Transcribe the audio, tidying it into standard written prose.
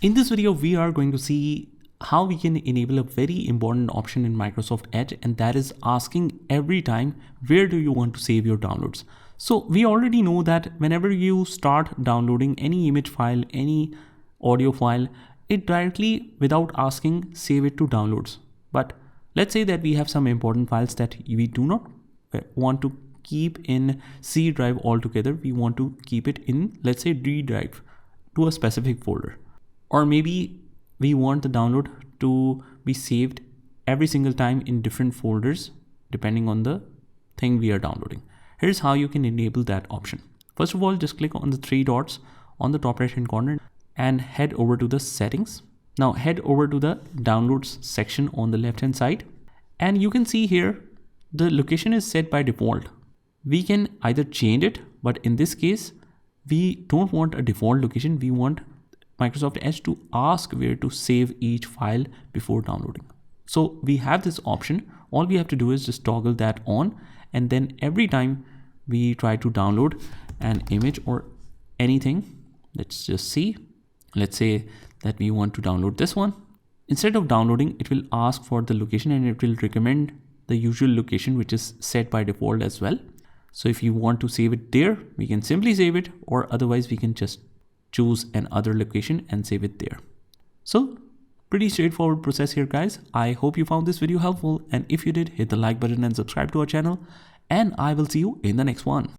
In this video, we are going to see how we can enable a very important option in Microsoft Edge, and that is asking every time, where do you want to save your downloads? So we already know that whenever you start downloading any image file, any audio file, it directly, without asking, save it to downloads. But let's say that we have some important files that we do not want to keep in C drive altogether. We want to keep it in, let's say, D drive to a specific folder. Or maybe we want the download to be saved every single time in different folders depending on the thing we are downloading. Here's how you can enable that option. First of all, just click on the three dots on the top right hand corner and head over to the settings. Now head over to the downloads section on the left hand side, and you can see here the location is set by default. We can either change it, but in this case we don't want a default location. We want Microsoft Edge to ask where to save each file before downloading. So we have this option. All we have to do is just toggle that on, and then every time we try to download an image or anything, let's just see. Let's say that we want to download this one. Instead of downloading, it will ask for the location and it will recommend the usual location, which is set by default as well. So if you want to save it there, we can simply save it, or otherwise we can just choose another location and save it there. So pretty straightforward process here, guys. I hope you found this video helpful, and if you did, hit the like button and subscribe to our channel, and I will see you in the next one.